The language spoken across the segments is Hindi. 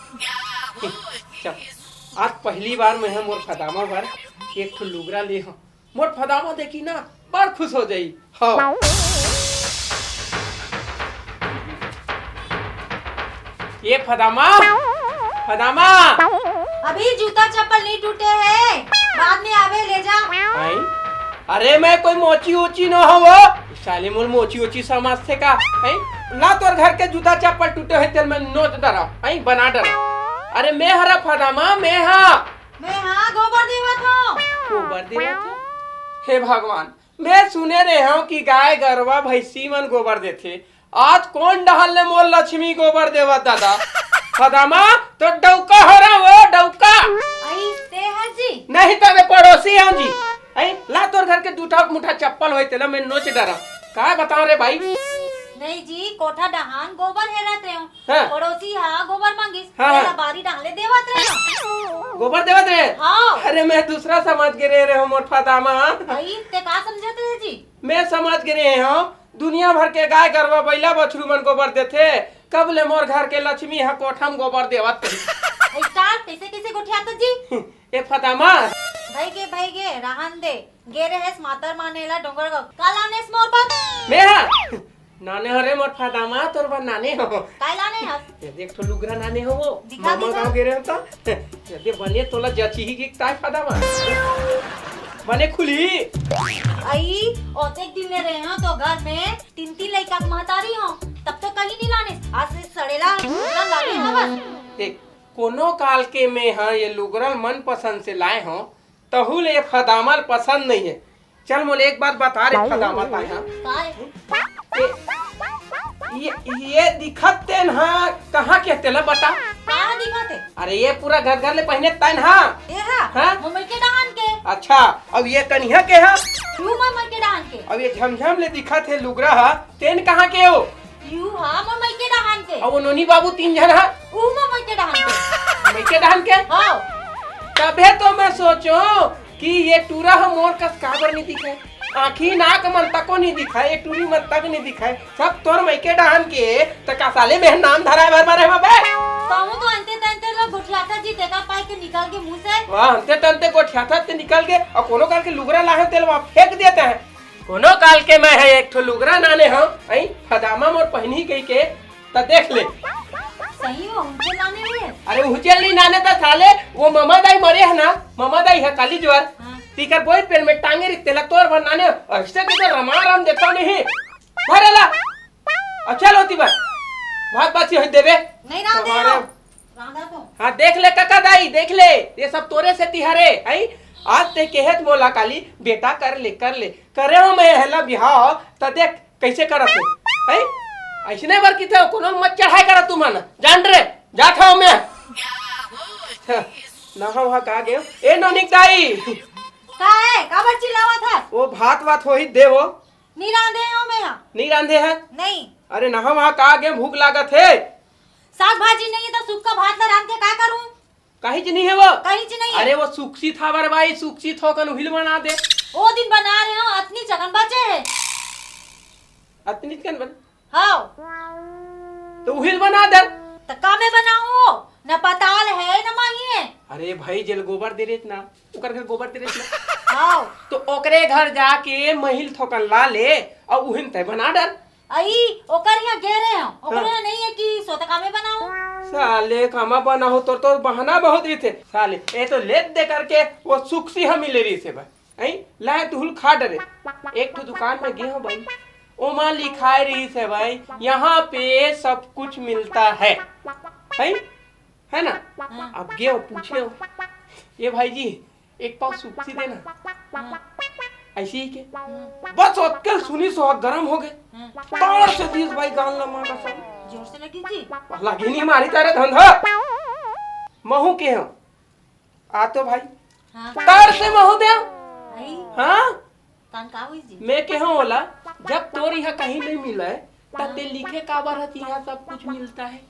चल आज पहली बार मैं मोर फदामा भर एक ठो लुगरा ले हूँ। मोर फदामा देखी ना बड़ खुश हो जाई। हाँ ये फदामा फदामा अभी जूता चप्पल नहीं टूटे हैं, बाद में आवे ले जा। आई? अरे मैं कोई मोची ओची न हो वो साले मोल मोची ओची समाज से का आई? ना तोर घर के जूता चप्पल टूटे है तेल में नोच डरा आई बना डरा। अरे मैं हरा फदामा मैं गोबर देवत हूँ। गोबर देवत हो? हे भगवान मैं सुने रहे हूँ कि गाय गरवा भैंसी मन गोबर देथे। आज कौन डहल ने मोल लक्ष्मी गोबर देवत दादा। फदामा तो डौका हो रहा वो डौका आई ते है जी नहीं तो मैं पड़ोसी हूँ जी। आई ला तोर घर के दूठा मुठा चप्पल होए तेला मैं नोच डरा का बताओ रे भाई। नहीं जी कोठा डहान गोबर हेरत रहे हूँ। हाँ। पड़ोसी हा गोबर मांगिस हाँ, तेरा हाँ। बारी डाले देवत रहे हूँ। गोबर देवत रे। हाँ। अरे मैं दूसरा समझ गिरे रहे हूँ मोर फदामा। आई ते का समझते है जी। मैं समझ गिरे हूँ दुनिया भर के गाय गरवा बैला बछरू मन गोबर देथे कब ले मोर घर के लक्ष्मी हा कोठा में गोबर देवत स्टार्ट कैसे कैसे गोठियात जी। ए फदामा भाई गे रहन दे गे रहेस मातर मानेला डोंगर गो कालानेस मोर पर मैं हा नाने हरे मोर फदामा तोर बा नाने हो कालाने हस ये देख तो लुगरा नाने हो वो दिखा मामा दिखा। गांव गिरे होता ये बने तोला जची ही की काय फदामा बने खुली। आई औतेक दिन ले रहे हैं तो घर में तीन लड़का महतारी हो तब तो कहीं नहीं लाने आज से सड़ेला लाने हैं बस। देख कोनो काल के में हाँ ये लुगरल मन पसंद से लाए हो तहुल ये फदामल पसंद नहीं है। चल मोले एक बात बता रे फदामा ताई हाँ ये दिखत तेन हाँ कहाँ के तेला बता। कहाँ दिखाते अरे ये पूरा घर घर ले पहने तन हाँ ये हा हाँ? मुंबई के डाहन के। अच्छा अब ये कन्या के हाँ यू मुंबई के डाहन के। अब ये झमझम ले दिखत है लुगरा हा तेन कहाँ के हो। यू हा मुंबई के डाहन के। अब वो नोनी बाबू 3 जन हा ऊ मुंबई के डाहन के। मैं के डाहन के हाँ तबे तो मैं सोचो कि ये टूरा हम मोर कस काबर नहीं दिखाए आँखी नाक मन तको नहीं दिखाए एक टूरी मन तक नहीं दिखाए सब तोर मैके डाहन के त का साले में नाम धराए भर भरे बे कहूँ तो अंते तंते लोग गुठियाता जी देखा पाए के निकाल के मुंह से। वाह अंते तंते को ठ्याथा ते निकल के और कोनो काल के लुगरा लाहे तेल वहां फेंक देते हैं। कोनो काल के मैं है एक ठो लुगरा नाने हम आई फदामा मोर पहनी गई के त देख ले सही हो उनके लाने में। अरे उचल नहीं नाने त साले वो ममा दाई मरे है ना ममा दाई है काली ज्वर तीकर बोई पेड़ में टांगे रिकते ला तोर भर नाने ऐसे के रमा राम देता नहीं भरेला अच्छा होती बात भात बाची हो देवे नहीं रांधे हो रांधा तो। हाँ देख ले काका दाई देख ले ये सब तोरे से तिहारे आई आज ते केहत मोला काली बेटा कर ले करे हो मैं हला बिहाव त देख कैसे करत है आई ऐसने बार की था कोनो मत चढ़ाई करा तू मन जान रे जात हूं मैं ना वहां का गए ए नोनिक दाई का है का बच्ची लावा था वो भात वात हो ही देवो नहीं रांधे हो मैं यहाँ। नहीं रांधे हैं नहीं अरे ना वहां का गए भूख लागत है साग भाजी नहीं है तो सूखा भात ला रांध के का करूं। कहीं च नहीं है वो कहीं च नहीं है। अरे वो सुक्सी था बर भाई सुक्सी थो कन हिल बना दे ओ दिन बना रहे हो अतनी चकन बचे है। अतनी कन बन हाँ तो हिल बना दे तो का में बनाऊं न पताल है न माही है। अरे भाई जल गोबर दे रेत ना ओकर घर गोबर दे रेत ना हाँ तो ओकरे घर जाके महिल थोकन ला ले और उहिन तय बना डर आई ओकर यहाँ गे रहे हो ओकर यहाँ नहीं है कि सोतका में बनाऊं। साले कामा बना हो तो बहाना बहुत रही थे साले ए तो लेत दे करके वो सुक्सी हम मिले रही से भाई आई लाए तुहुल खा डरे एक तो दुकान में गे हो भाई ओमा लिखाई रही से भाई यहाँ पे सब कुछ मिलता है ना हाँ। अब गे हो पूछे हो ये भाई जी एक पाव सुक्सी देना ऐसे ही के बस अक्कल सुनी सो गरम हो गए तार से 20 भाई गाल ना मारा सब जोर से लगी जी। लगी नहीं मारी तारे धंधा महू के हो आ तो भाई हाँ तार से महू दे आई हाँ कान का हुई जी। मैं के होला जब तोर यहाँ कहीं नहीं मिला है तब ते लिखे काबर हती यहाँ सब कुछ मिलता है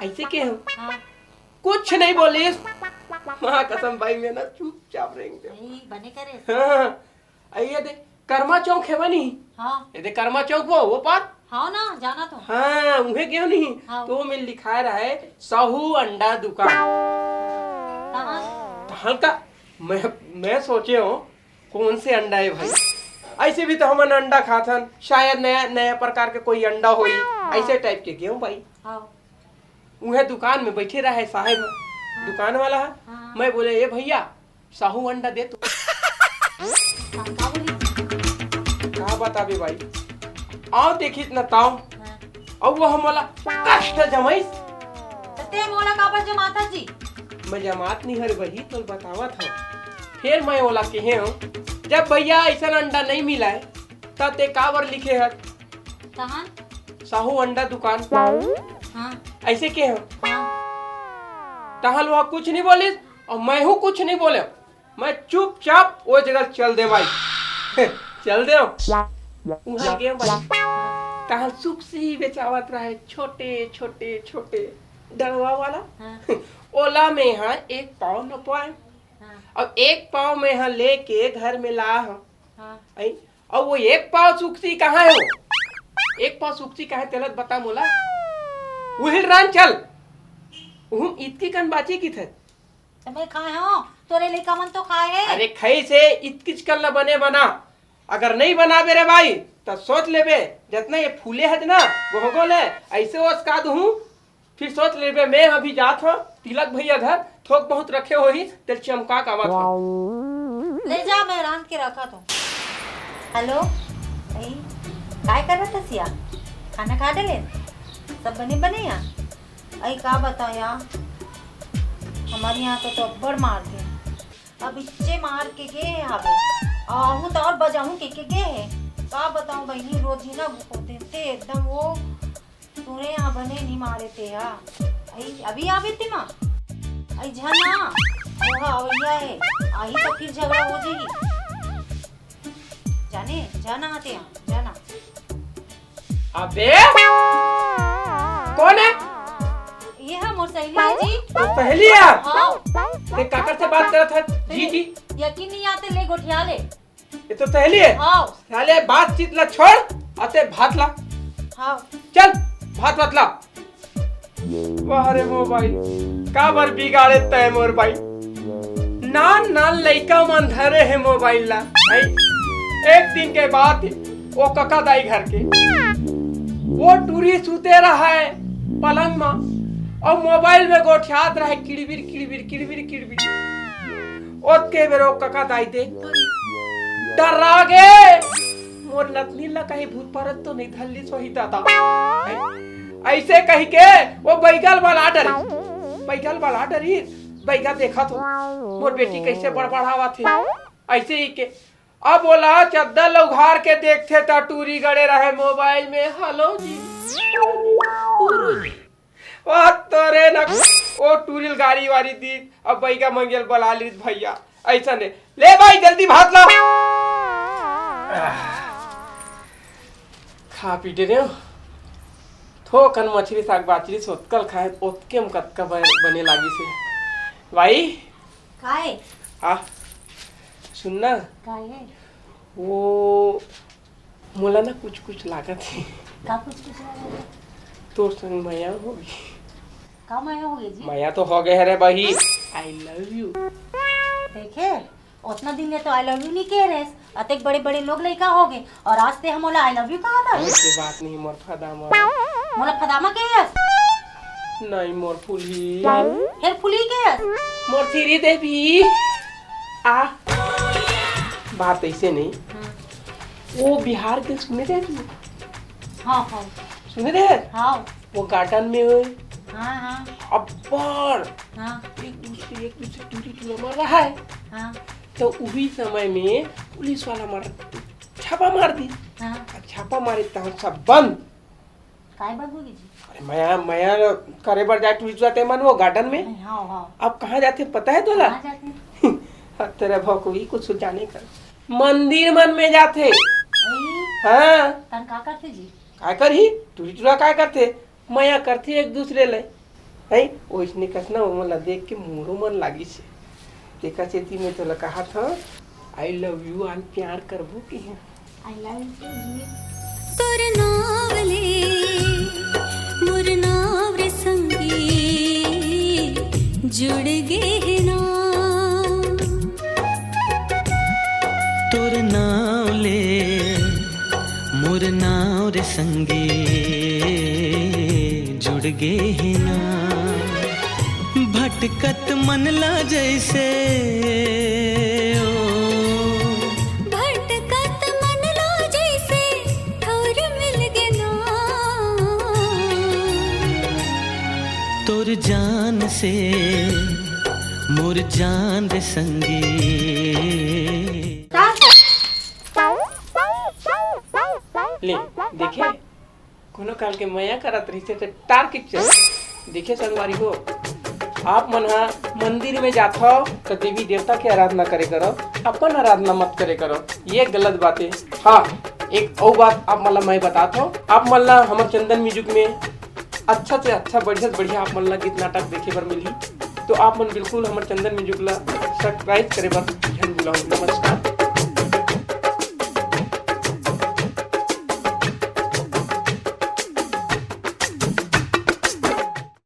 ऐसे के हो हाँ कुछ नहीं बोलिस माँ कसम भाई मैं ना चुपचाप रहेंगे आई बने करे। हाँ आइए दे कर्मा चौक है बनी हाँ ये दे कर्मा चौक वो पार हाँ ना जाना तो। हाँ उहे क्यों नहीं। हाँ। तो में लिखा रहा है साहू अंडा दुकान। कहाँ? हल्का मैं सोचे हूँ कौन से अंडा है भाई। ऐसे भी तो हम अंडा खाथन, शायद नया नया प्रकार के कोई अंडा होई ऐसे टाइप के क्यों भाई। हाँ। उहे दुकान में बैठे रहे साहेब, दुकान वाला है। हाँ। मैं बोले ए भैया साहू अंडा दे तू। का बोली? कहा बताबे भाई, आओ देखी इतना ताव हाँ। अब वो हम वाला कष्ट जमाई। ते मोला का पर जमाता जी। मैं जमात नहीं हर वही तो बतावा था। फिर मैं ओला कहे हूँ जब भैया ऐसा अंडा नहीं मिला है तब ते काबर लिखे है कहाँ? साहू अंडा दुकान। हाँ। ऐसे के हो हाँ। तहल वह कुछ नहीं बोली और मैं हूँ कुछ नहीं बोले। मैं चुपचाप वो जगह चल दे भाई। चल दे वहाँ गए भाई। तहल सुख से बेचावत रहे छोटे छोटे छोटे डरवा वाला। हाँ। ओला में यहाँ एक पाव न पाए। हाँ। अब एक पाव में यहाँ लेके घर में ला हूँ। हाँ। और वो एक पाव सुखसी कहाँ है। वो एक पाव सुखसी कहाँ है तेलत बता मोला। वही रान चल उहुम इतकी कन बाची की थे। मैं खाए हो तोरे लेका मन तो खाए है। अरे खई से इतकिच कल न बने बना। अगर नहीं बना बेरे भाई तो सोच ले बे जितना ये फूले है ना वो गोले ऐसे उसका दूं। फिर सोच ले बे मैं अभी जात हूँ तिलक भैया घर थोक बहुत रखे हो ही तेल चमका का मत हो। ले जा मैं रांध के रखा तो। हेलो भाई काय कर रहा था सिया? खाना खा डाले सब बने यहाँ? अई का बताया हमारे यहाँ तो अब्बड़ मार के अब इच्चे मार के गे है आवे आहूँ तो और बजाऊँ के गे है। का बताऊँ बहनी रोज ही ना होते थे एकदम वो तूने यहाँ बने नहीं मारे थे या आई अभी आवे थे माँ आई जाना वो आवैया है आई तो फिर झगड़ा हो जाएगी। जाने जाना आते यहाँ जाना। अबे कौन है? ये है मोर सहेली है जी। तो पहली है। हाँ। ते काकर से बात कर रहा था जी जी। यकीन नहीं आते ले गोठिया ले। ये तो सहेली है। हाँ। साले बातचीत ला छोड़ आते भात ला। हाँ। चल भात ला। वाह रे मोबाइल का बर बिगाड़े तय मोर भाई। नान नान लइका मन धरे है मोबाइल ला। एक दिन के बाद वो कका दाई घर के वो टूरी सुते रहा है पलंग में और मोबाइल में गोठियात रहा है किड़बिर किड़बिर किड़बिर किड़बिर। ओतके बेरो कका दाई देख डरा गे मोर नतनी ला कहीं भूत परत तो नहीं धल्ली सोही दादा। ऐसे कही के वो बैगल वाला डरी बैगा देखा तो मोर बेटी कैसे बड़बड़ावा थे ऐसे ही के। अब बोला चद्दर उघार के देखते ता टूरी गड़े रहे मोबाइल में। हेलो जी वाह तोरे न ओ टूरिल गाड़ी वाली दी। अब बैगा मंगल बला ली भैया ऐसा ने ले भाई जल्दी भात ला। खा पीटे रे थोकन मछली साग बाचरी सोतकल खाए ओतके कतका बने लागी से भाई। काहे? हाँ सुनना काहे? वो मोला ना कुछ कुछ लागत है। का कुछ लगा? तो संग माया होगी। का माया हो गई जी? माया तो हो गए रे भाई। I love you. देखे उतना दिन ले तो आई लव यू नहीं कह रहे अतेक बड़े बड़े लोग लइका हो गए और आज ते हम आई लव यू कहा था। ऐसे बात नहीं मोर फदामा मोला फदामा के यस नहीं मोर फूली फिर फुली के यस मोर सीरी देवी आ बात ऐसे नहीं। वो बिहार के सुने थे तू? हाँ हाँ सुने थे। हाँ वो गार्डन में हुए हाँ हाँ अब्बर हाँ एक दूसरे टूरी टूरा मार रहा है। हाँ तो उसी समय में पुलिस वाला मार छापा मार दी। हाँ छापा मारे तो सब बंद। काय बंद होगी जी? अरे मैं करे बर जाए टूरिस्ट जाते मन वो गार्डन में। हाँ हाँ अब कहाँ जाते पता है तोला? कहाँ जाते हैं? तेरा भौकोई कुछ जाने कर मंदिर मन में जाते। आई, हाँ तन का करते जी? काय कर ही टूरी टूरा काय करते माया करते एक दूसरे ले है ओइसने कसना वो मला देख के मोरो मन लागी से देखा चेती में तो कहा था आई लव यू आज प्यार करबो की आई लव यू जी। तोर नाव ले मोर नाव रे संगी जुड़ गे है ना तोर नाव ले मोर नाव रे संगी जुड़ गे है ना भटकत मन ला जैसे भटकत मन ला जैसे ठौर मिल गे ना तोर जान से मोर जान रे संगी ले देखे कोनो काल के मया करत रही से तार किच देखे संगवारी हो आप मन हा मंदिर में जात हो तो देवी देवता की आराधना करे करो अपन आराधना मत करे करो ये गलत बात है। हाँ एक और बात आप मतलब मैं बताता हूँ आप मतलब हमारे चंदन म्यूजिक में अच्छा से अच्छा बढ़िया से बढ़िया आप मतलब गीत नाटक देखे बर मिली तो आप मन बिल्कुल हमारे चंदन म्यूजिक ला सब्सक्राइब करे बर ध्यान दिलाओ। नमस्कार।